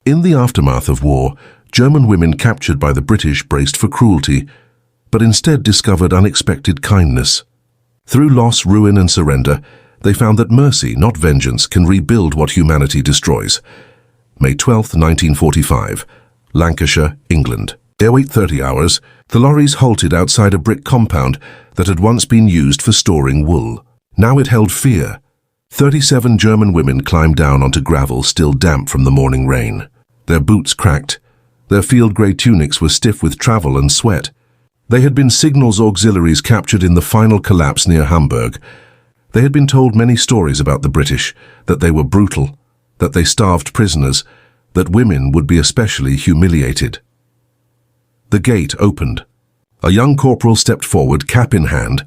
In the aftermath of war, German women captured by the British braced for cruelty, but instead discovered unexpected kindness. Through loss, ruin, and surrender, they found that mercy, not vengeance, can rebuild what humanity destroys. May 12, 1945, Lancashire, England. Their wait 30 hours, the lorries halted outside a brick compound that had once been used for storing wool. Now it held fear. 37 German women climbed down onto gravel still damp from the morning rain. Their boots cracked. Their field-grey tunics were stiff with travel and sweat. They had been signals auxiliaries captured in the final collapse near Hamburg. They had been told many stories about the British, that they were brutal, that they starved prisoners, that women would be especially humiliated. The gate opened. A young corporal stepped forward, cap in hand,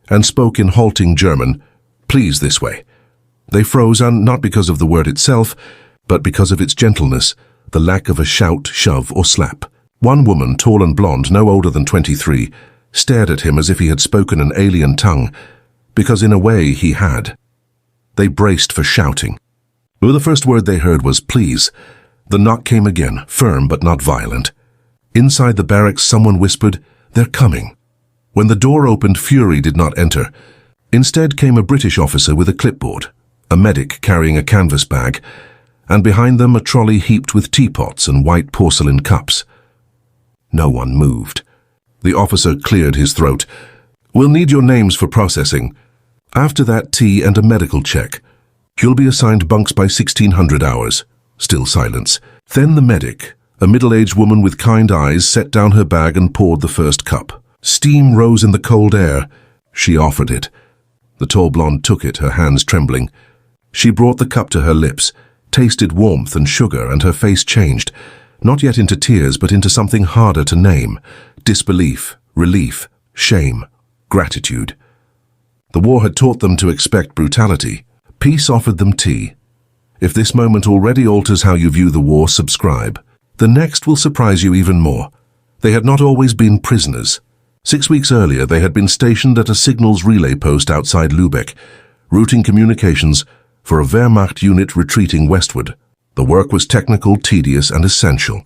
and spoke in halting German, "Please, this way." They froze, and not because of the word itself, but because of its gentleness, the lack of a shout, shove, or slap. One woman, tall and blonde, no older than 23, stared at him as if he had spoken an alien tongue, because in a way he had. They braced for shouting. Well, the first word they heard was "please." The knock came again, firm but not violent. Inside the barracks, someone whispered, "They're coming." When the door opened, fury did not enter. Instead came a British officer with a clipboard, a medic carrying a canvas bag, and behind them a trolley heaped with teapots and white porcelain cups. No one moved. The officer cleared his throat. "We'll need your names for processing. After that, tea and a medical check. You'll be assigned bunks by 1600 hours. Still silence. Then the medic, a middle-aged woman with kind eyes, set down her bag and poured the first cup. Steam rose in the cold air. She offered it. The tall blonde took it, her hands trembling. She brought the cup to her lips, tasted warmth and sugar, and her face changed, not yet into tears, but into something harder to name: disbelief, relief, shame, gratitude. The war had taught them to expect brutality. Peace offered them tea. If this moment already alters how you view the war, subscribe. The next will surprise you even more. They had not always been prisoners. 6 weeks earlier, they had been stationed at a signals relay post outside Lübeck, routing communications for a Wehrmacht unit retreating westward. The work was technical, tedious, and essential.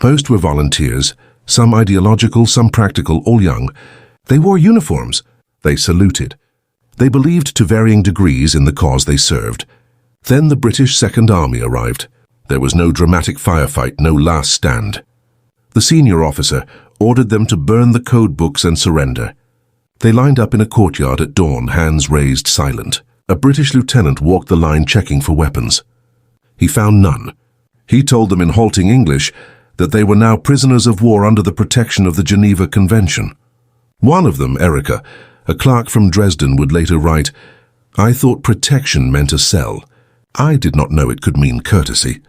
Most were volunteers, some ideological, some practical, all young. They wore uniforms. They saluted. They believed to varying degrees in the cause they served. Then the British Second Army arrived. There was no dramatic firefight, no last stand. The senior officer ordered them to burn the code books and surrender. They lined up in a courtyard at dawn, hands raised, silent. A British lieutenant walked the line checking for weapons. He found none. He told them in halting English that they were now prisoners of war under the protection of the Geneva Convention. One of them, Erica, a clerk from Dresden, would later write, "I thought protection meant a cell. I did not know it could mean courtesy."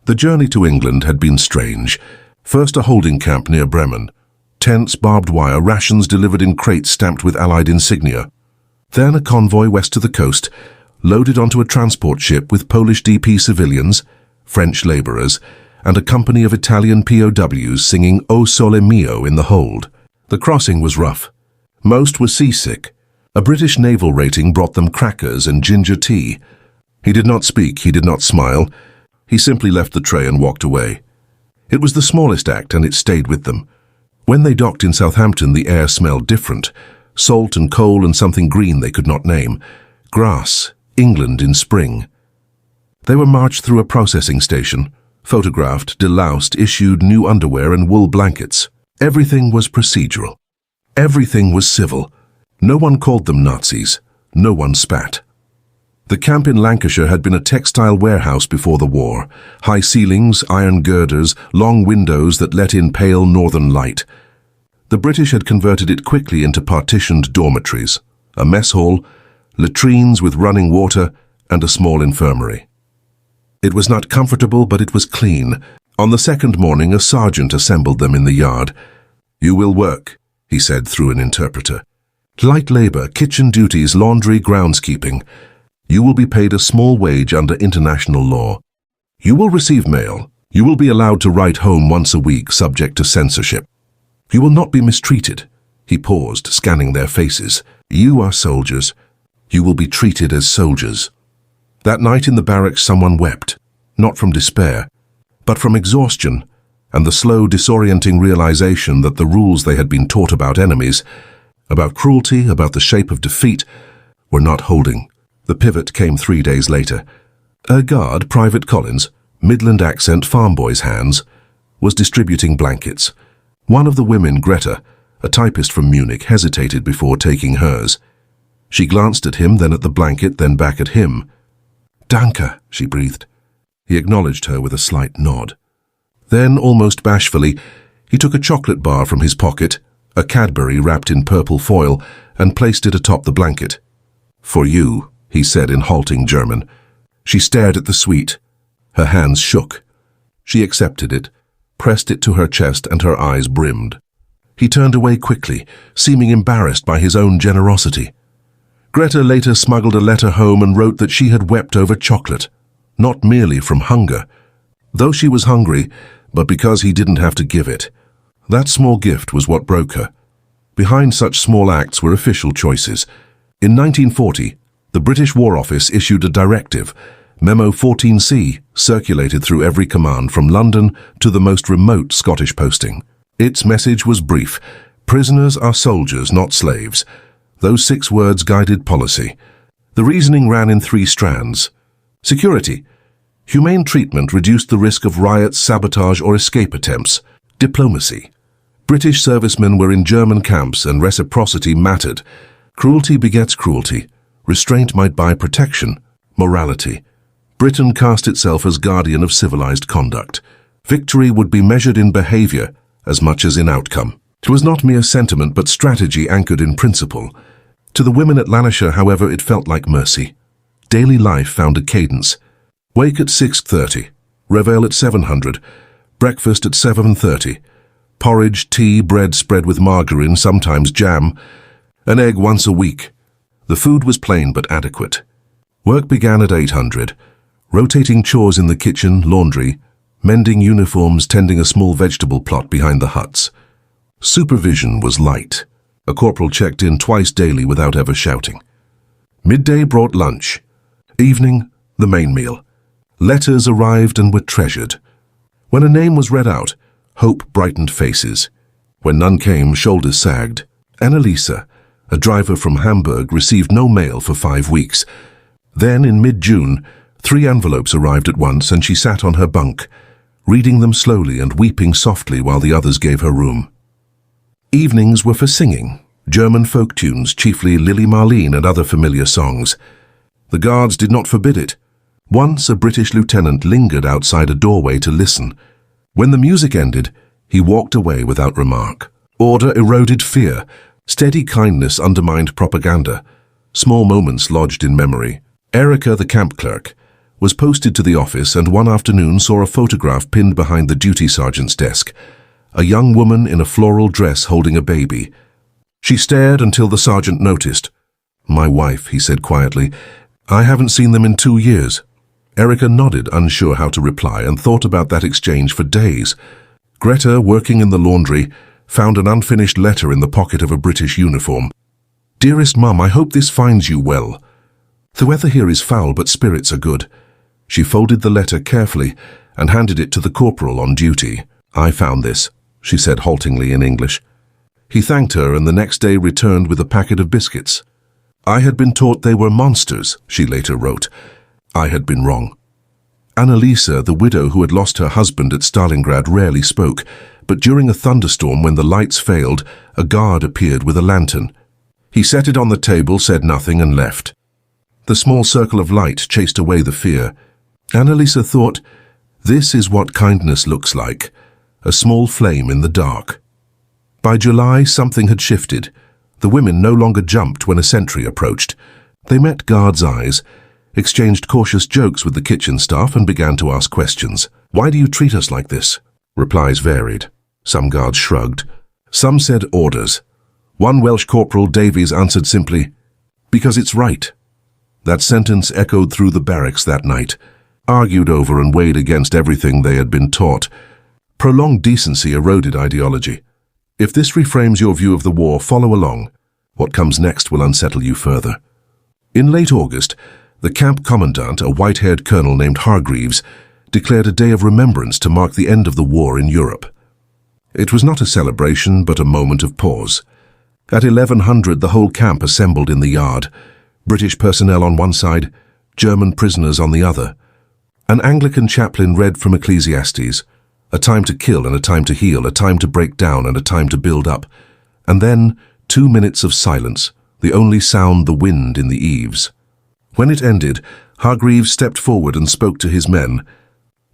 The journey to England had been strange. First a holding camp near Bremen. Tents, barbed wire, rations delivered in crates stamped with Allied insignia. Then a convoy west to the coast, loaded onto a transport ship with Polish DP civilians, French laborers, and a company of Italian POWs singing O Sole Mio in the hold. The crossing was rough. Most were seasick. A British naval rating brought them crackers and ginger tea. He did not speak, he did not smile. He simply left the tray and walked away. It was the smallest act, and it stayed with them. When they docked in Southampton, the air smelled different. Salt and coal and something green they could not name. Grass, England in spring. They were marched through a processing station, photographed, deloused, issued new underwear and wool blankets. Everything was procedural. Everything was civil. No one called them Nazis. No one spat. The camp in Lancashire had been a textile warehouse before the war. High ceilings, iron girders, long windows that let in pale northern light. The British had converted it quickly into partitioned dormitories, a mess hall, latrines with running water, and a small infirmary. It was not comfortable, but it was clean. On the second morning, a sergeant assembled them in the yard. "You will work," he said through an interpreter. "Light labor, kitchen duties, laundry, groundskeeping. You will be paid a small wage under international law. You will receive mail. You will be allowed to write home once a week, subject to censorship. You will not be mistreated." He paused, scanning their faces. "You are soldiers. You will be treated as soldiers." That night in the barracks, someone wept, not from despair, but from exhaustion and the slow, disorienting realization that the rules they had been taught about enemies, about cruelty, about the shape of defeat, were not holding. The pivot came 3 days later. A guard, Private Collins, Midland accent farm boy's hands, was distributing blankets. One of the women, Greta, a typist from Munich, hesitated before taking hers. She glanced at him, then at the blanket, then back at him. "Danke," she breathed. He acknowledged her with a slight nod. Then, almost bashfully, he took a chocolate bar from his pocket, a Cadbury wrapped in purple foil, and placed it atop the blanket. "For you," he said in halting German. She stared at the sweet. Her hands shook. She accepted it, pressed it to her chest, and her eyes brimmed. He turned away quickly, seeming embarrassed by his own generosity. Greta later smuggled a letter home and wrote that she had wept over chocolate, not merely from hunger. Though she was hungry, but because he didn't have to give it. That small gift was what broke her. Behind such small acts were official choices. In 1940, the British War Office issued a directive, Memo 14C, circulated through every command from London to the most remote Scottish posting. Its message was brief: prisoners are soldiers, not slaves. Those 6 words guided policy. The reasoning ran in 3 strands. Security. Humane treatment reduced the risk of riots, sabotage, or escape attempts. Diplomacy. British servicemen were in German camps and reciprocity mattered. Cruelty begets cruelty. Restraint might buy protection. Morality. Britain cast itself as guardian of civilized conduct. Victory would be measured in behavior as much as in outcome. It was not mere sentiment but strategy anchored in principle. To the women at Lancashire, however, it felt like mercy. Daily life found a cadence. Wake at 6:30, reveille at 700, breakfast at 7:30, porridge, tea, bread spread with margarine, sometimes jam, an egg once a week. The food was plain but adequate. Work began at 800, rotating chores in the kitchen, laundry, mending uniforms, tending a small vegetable plot behind the huts. Supervision was light. A corporal checked in twice daily without ever shouting. Midday brought lunch. Evening, the main meal. Letters arrived and were treasured. When a name was read out, hope brightened faces. When none came, shoulders sagged. Annalisa, a driver from Hamburg, received no mail for 5 weeks. Then, in mid-June, 3 envelopes arrived at once, and she sat on her bunk, reading them slowly and weeping softly while the others gave her room. Evenings were for singing, German folk tunes, chiefly Lily Marleen and other familiar songs. The guards did not forbid it. Once a British lieutenant lingered outside a doorway to listen. When the music ended, he walked away without remark. Order eroded fear. Steady kindness undermined propaganda. Small moments lodged in memory. Erica, the camp clerk, was posted to the office and one afternoon saw a photograph pinned behind the duty sergeant's desk. A young woman in a floral dress holding a baby. She stared until the sergeant noticed. "My wife," he said quietly. "I haven't seen them in 2 years." Erica nodded, unsure how to reply, and thought about that exchange for days. Greta, working in the laundry, found an unfinished letter in the pocket of a British uniform. "Dearest Mum, I hope this finds you well. The weather here is foul, but spirits are good." She folded the letter carefully and handed it to the corporal on duty. "I found this," she said haltingly in English. He thanked her and the next day returned with a packet of biscuits. "I had been taught they were monsters," she later wrote. "I had been wrong." Annalisa, the widow who had lost her husband at Stalingrad, rarely spoke, but during a thunderstorm when the lights failed, a guard appeared with a lantern. He set it on the table, said nothing, and left. The small circle of light chased away the fear. Annalisa thought, this is what kindness looks like, a small flame in the dark. By July, something had shifted. The women no longer jumped when a sentry approached. They met guards' eyes, exchanged cautious jokes with the kitchen staff, and began to ask questions. "Why do you treat us like this?" Replies varied. Some guards shrugged. Some said orders. One Welsh corporal, Davies, answered simply, "Because it's right." That sentence echoed through the barracks that night, argued over and weighed against everything they had been taught. Prolonged decency eroded ideology. If this reframes your view of the war, follow along. What comes next will unsettle you further. In late August, the camp commandant, a white-haired colonel named Hargreaves, declared a day of remembrance to mark the end of the war in Europe. It was not a celebration, but a moment of pause. At 1100, the whole camp assembled in the yard, British personnel on one side, German prisoners on the other. An Anglican chaplain read from Ecclesiastes, a time to kill and a time to heal, a time to break down and a time to build up. And then 2 minutes of silence, the only sound the wind in the eaves. When it ended, Hargreaves stepped forward and spoke to his men.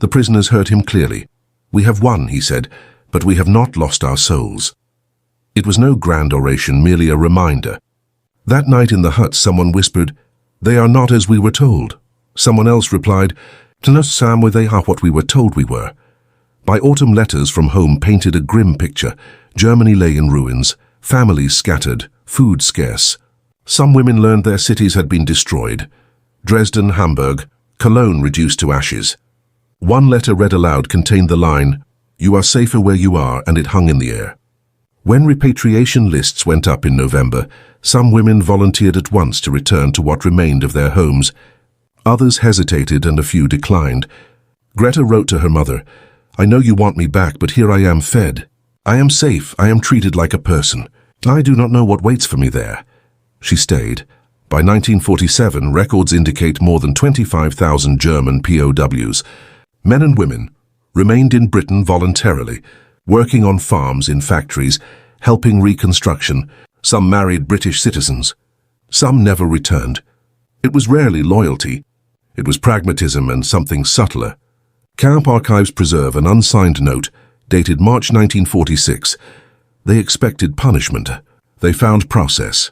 The prisoners heard him clearly. "We have won," he said, "but we have not lost our souls." It was no grand oration, merely a reminder. That night in the hut, someone whispered, "They are not as we were told." Someone else replied, "Tell us, Sam, where they are what we were told we were." By autumn, letters from home painted a grim picture. Germany lay in ruins, families scattered, food scarce. Some women learned their cities had been destroyed. Dresden, Hamburg, Cologne reduced to ashes. One letter read aloud contained the line, "You are safer where you are," and it hung in the air. When repatriation lists went up in November, some women volunteered at once to return to what remained of their homes. Others hesitated and a few declined. Greta wrote to her mother, "I know you want me back, but here I am fed. I am safe, I am treated like a person. I do not know what waits for me there." She stayed. By 1947, records indicate more than 25,000 German POWs, men and women, remained in Britain voluntarily, working on farms, in factories, helping reconstruction. Some married British citizens. Some never returned. It was rarely loyalty. It was pragmatism and something subtler. Camp archives preserve an unsigned note, dated March 1946. They expected punishment. They found process.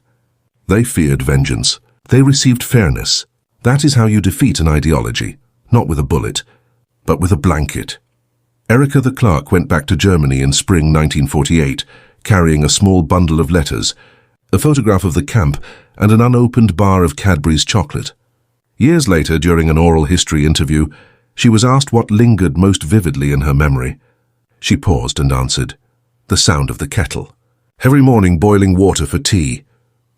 They feared vengeance. They received fairness. That is how you defeat an ideology, not with a bullet, but with a blanket. Erica the clerk went back to Germany in spring 1948, carrying a small bundle of letters, a photograph of the camp, and an unopened bar of Cadbury's chocolate. Years later, during an oral history interview, she was asked what lingered most vividly in her memory. She paused and answered, "The sound of the kettle. Every morning boiling water for tea.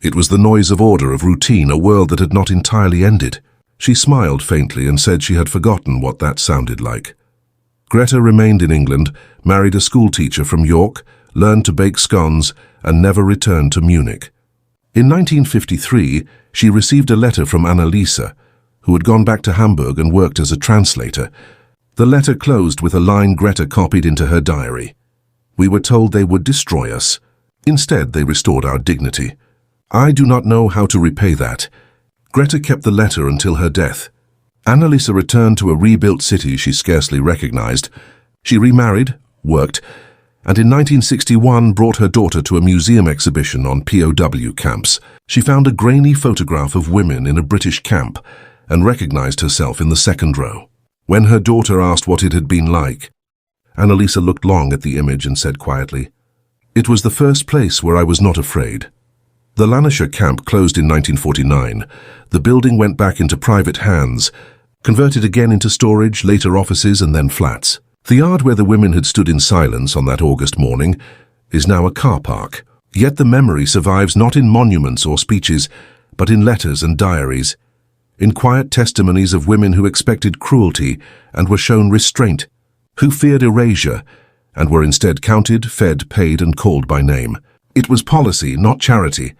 It was the noise of order, of routine, a world that had not entirely ended." She smiled faintly and said she had forgotten what that sounded like. Greta remained in England, married a schoolteacher from York, learned to bake scones, and never returned to Munich. In 1953, she received a letter from Annalisa, who had gone back to Hamburg and worked as a translator. The letter closed with a line Greta copied into her diary. "We were told they would destroy us. Instead, they restored our dignity. I do not know how to repay that." Greta kept the letter until her death. Annalisa returned to a rebuilt city she scarcely recognized. She remarried, worked, and in 1961 brought her daughter to a museum exhibition on POW camps. She found a grainy photograph of women in a British camp and recognized herself in the second row. When her daughter asked what it had been like, Annalisa looked long at the image and said quietly, "It was the first place where I was not afraid." The Lancashire camp closed in 1949. The building went back into private hands, converted again into storage, later offices, and then flats. The yard where the women had stood in silence on that August morning is now a car park. Yet the memory survives not in monuments or speeches, but in letters and diaries, in quiet testimonies of women who expected cruelty and were shown restraint, who feared erasure and were instead counted, fed, paid, and called by name. It was policy, not charity.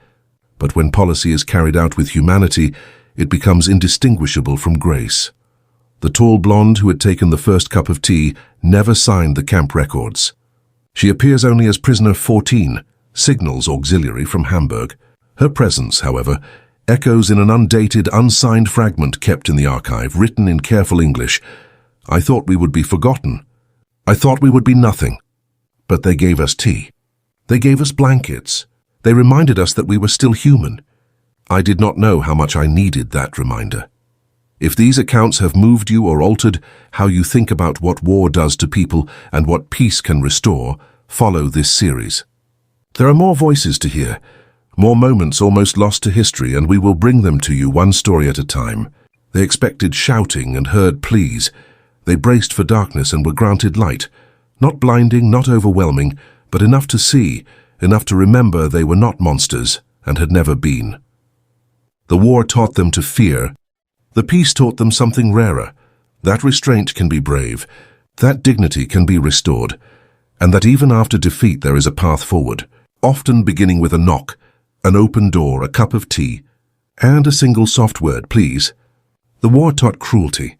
But when policy is carried out with humanity, it becomes indistinguishable from grace. The tall blonde who had taken the first cup of tea never signed the camp records. She appears only as prisoner 14, Signals Auxiliary from Hamburg. Her presence, however, echoes in an undated, unsigned fragment kept in the archive, written in careful English. "I thought we would be forgotten. I thought we would be nothing. But they gave us tea. They gave us blankets. They reminded us that we were still human. I did not know how much I needed that reminder." If these accounts have moved you or altered how you think about what war does to people and what peace can restore, follow this series. There are more voices to hear, more moments almost lost to history, and we will bring them to you one story at a time. They expected shouting and heard pleas. They braced for darkness and were granted light, not blinding, not overwhelming, but enough to see, enough to remember they were not monsters and had never been. The war taught them to fear. The peace taught them something rarer, That restraint can be brave, that dignity can be restored, and that even after defeat there is a path forward, often beginning with a knock, an open door, a cup of tea, and a single soft word, please. The war taught cruelty,